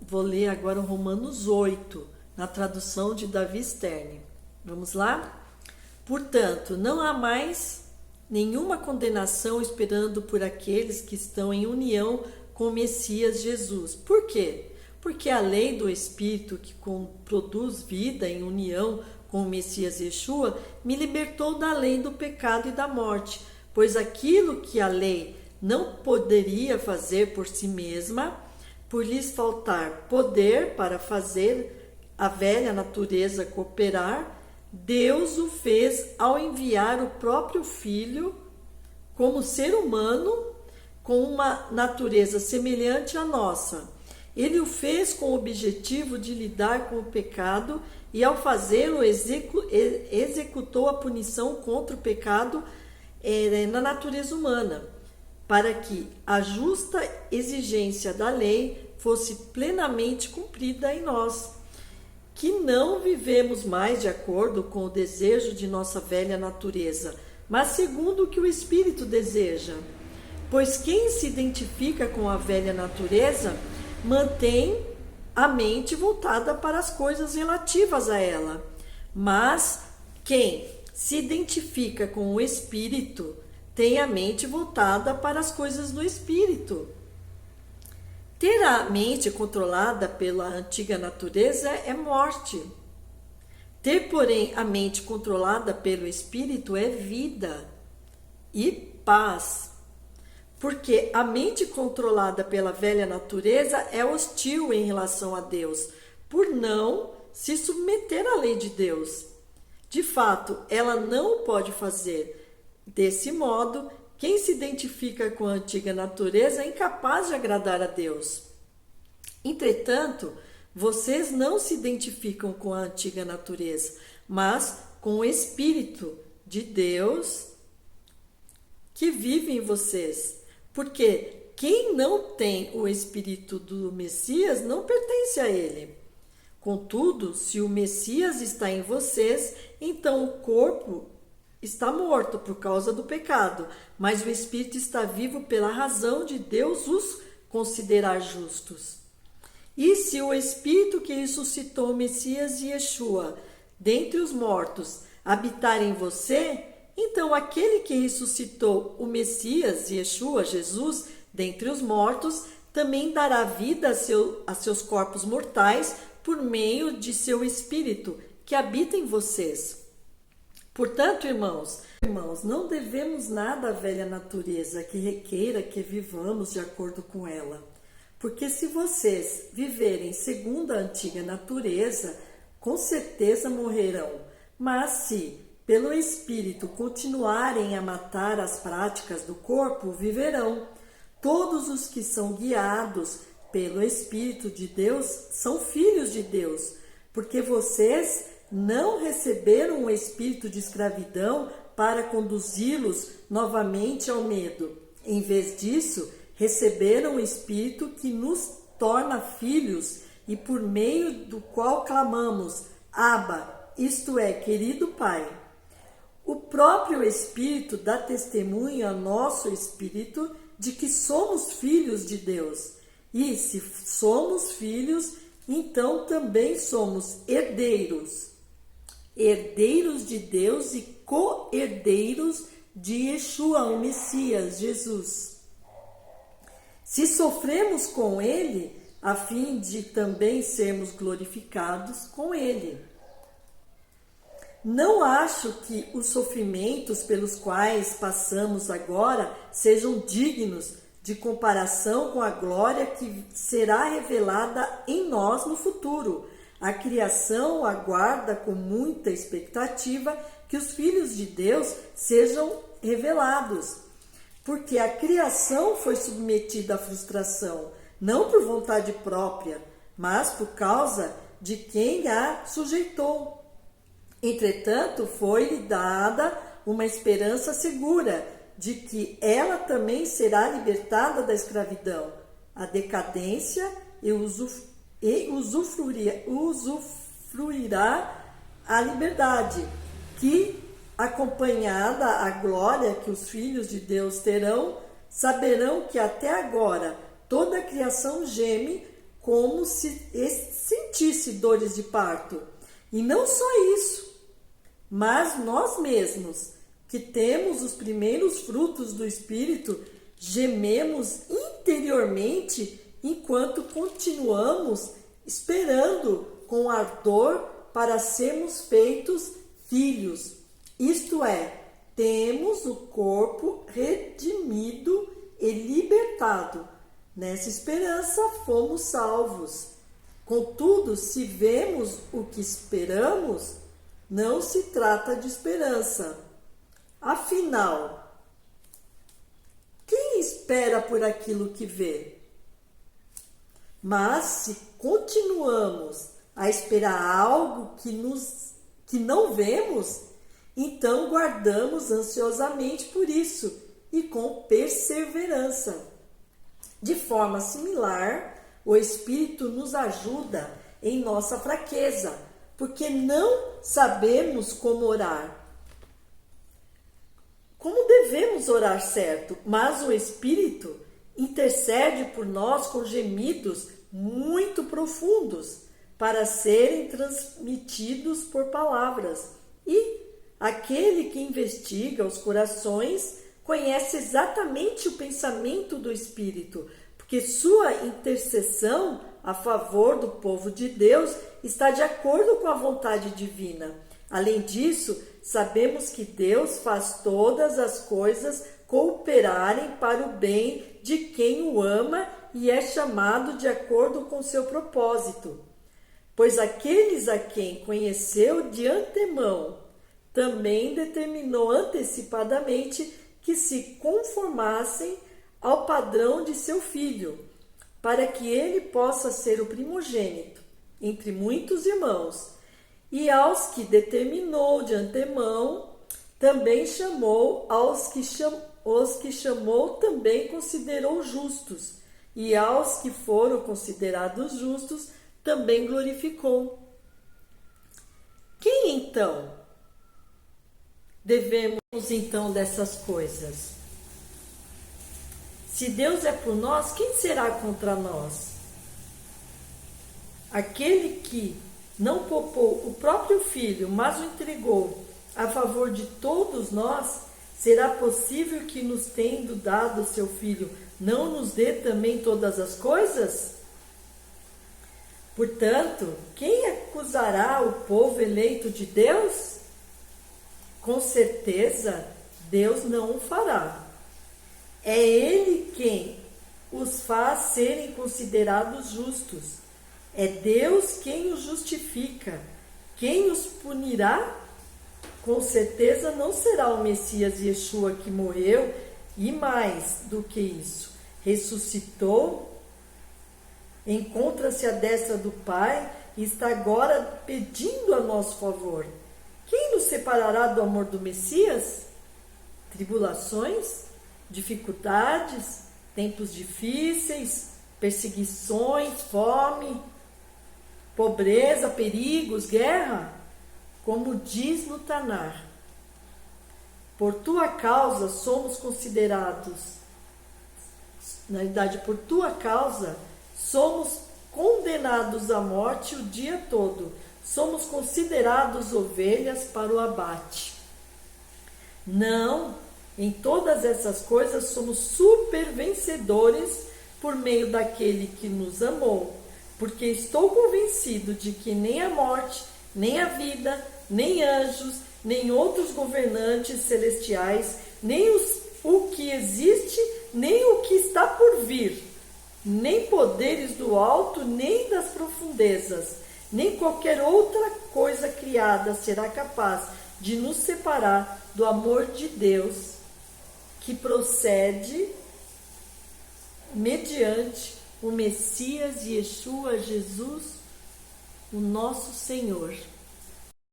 vou ler agora o Romanos 8, na tradução de Davi Stern. Vamos lá? Portanto, não há mais nenhuma condenação esperando por aqueles que estão em união com o Messias Jesus. Por quê? Porque a lei do Espírito que produz vida em união com o Messias Yeshua me libertou da lei do pecado e da morte, pois aquilo que a lei não poderia fazer por si mesma, por lhes faltar poder para fazer a velha natureza cooperar, Deus o fez ao enviar o próprio Filho como ser humano com uma natureza semelhante à nossa. Ele o fez com o objetivo de lidar com o pecado e, ao fazê-lo, executou a punição contra o pecado na natureza humana, para que a justa exigência da lei fosse plenamente cumprida em nós, que não vivemos mais de acordo com o desejo de nossa velha natureza, mas segundo o que o Espírito deseja. Pois quem se identifica com a velha natureza mantém a mente voltada para as coisas relativas a ela. Mas quem se identifica com o Espírito tem a mente voltada para as coisas do Espírito. Ter a mente controlada pela antiga natureza é morte. Ter, porém, a mente controlada pelo Espírito é vida e paz. Porque a mente controlada pela velha natureza é hostil em relação a Deus, por não se submeter à lei de Deus. De fato, ela não o pode fazer. Desse modo, quem se identifica com a antiga natureza é incapaz de agradar a Deus. Entretanto, vocês não se identificam com a antiga natureza, mas com o Espírito de Deus que vive em vocês. Porque quem não tem o Espírito do Messias não pertence a ele. Contudo, se o Messias está em vocês, então o corpo está morto por causa do pecado, mas o Espírito está vivo pela razão de Deus os considerar justos. E se o Espírito que ressuscitou o Messias Yeshua dentre os mortos habitar em você, então aquele que ressuscitou o Messias Yeshua, Jesus, dentre os mortos, também dará vida a seus corpos mortais por meio de seu Espírito que habita em vocês. Portanto, irmãos, não devemos nada à velha natureza que requeira que vivamos de acordo com ela. Porque se vocês viverem segundo a antiga natureza, com certeza morrerão. Mas se, pelo Espírito, continuarem a matar as práticas do corpo, viverão. Todos os que são guiados pelo Espírito de Deus são filhos de Deus, porque vocês não receberam um espírito de escravidão para conduzi-los novamente ao medo. Em vez disso, receberam o Espírito que nos torna filhos e por meio do qual clamamos, Abba, isto é, querido Pai. O próprio Espírito dá testemunho ao nosso Espírito de que somos filhos de Deus. E se somos filhos, então também somos herdeiros. Herdeiros de Deus e co-herdeiros de Yeshua, o Messias, Jesus. Se sofremos com Ele, a fim de também sermos glorificados com Ele. Não acho que os sofrimentos pelos quais passamos agora sejam dignos de comparação com a glória que será revelada em nós no futuro. A criação aguarda com muita expectativa que os filhos de Deus sejam revelados, porque a criação foi submetida à frustração, não por vontade própria, mas por causa de quem a sujeitou. Entretanto, foi-lhe dada uma esperança segura de que ela também será libertada da escravidão, a decadência e usufruirá a liberdade, que, acompanhada a glória que os filhos de Deus terão, saberão que até agora toda a criação geme como se sentisse dores de parto. E não só isso, mas nós mesmos, que temos os primeiros frutos do Espírito, gememos interiormente enquanto continuamos esperando com ardor para sermos feitos filhos. Isto é, temos o corpo redimido e libertado. Nessa esperança fomos salvos. Contudo, se vemos o que esperamos, não se trata de esperança. Afinal, quem espera por aquilo que vê? Mas se continuamos a esperar algo que não vemos, então guardamos ansiosamente por isso e com perseverança. De forma similar, o Espírito nos ajuda em nossa fraqueza, porque não sabemos como orar. Como devemos orar certo, mas o Espírito intercede por nós com gemidos muito profundos para serem transmitidos por palavras. E aquele que investiga os corações conhece exatamente o pensamento do Espírito, porque sua intercessão a favor do povo de Deus está de acordo com a vontade divina. Além disso, sabemos que Deus faz todas as coisas cooperarem para o bem de quem o ama e é chamado de acordo com seu propósito. Pois aqueles a quem conheceu de antemão, também determinou antecipadamente que se conformassem ao padrão de seu Filho, para que ele possa ser o primogênito entre muitos irmãos. E aos que determinou de antemão, também chamou, os que chamou também considerou justos, e aos que foram considerados justos também glorificou. Quem então devemos então dessas coisas? Se Deus é por nós, quem será contra nós? Aquele que não poupou o próprio Filho, mas o entregou a favor de todos nós, será possível que, nos tendo dado seu Filho, não nos dê também todas as coisas? Portanto, quem acusará o povo eleito de Deus? Com certeza, Deus não o fará. É Ele quem os faz serem considerados justos. É Deus quem os justifica. Quem os punirá? Com certeza não será o Messias Yeshua que morreu e mais do que isso, ressuscitou, encontra-se à destra do Pai e está agora pedindo a nosso favor. Quem nos separará do amor do Messias? Tribulações, dificuldades, tempos difíceis, perseguições, fome, pobreza, perigos, guerra? Como diz no Tanar, por tua causa somos considerados, na verdade, por tua causa somos condenados à morte o dia todo, somos considerados ovelhas para o abate. Não, em todas essas coisas somos supervencedores por meio daquele que nos amou, porque estou convencido de que nem a morte, nem a vida, nem anjos, nem outros governantes celestiais, nem o que existe, nem o que está por vir, nem poderes do alto, nem das profundezas, nem qualquer outra coisa criada será capaz de nos separar do amor de Deus, que procede mediante o Messias Yeshua Jesus, o nosso Senhor.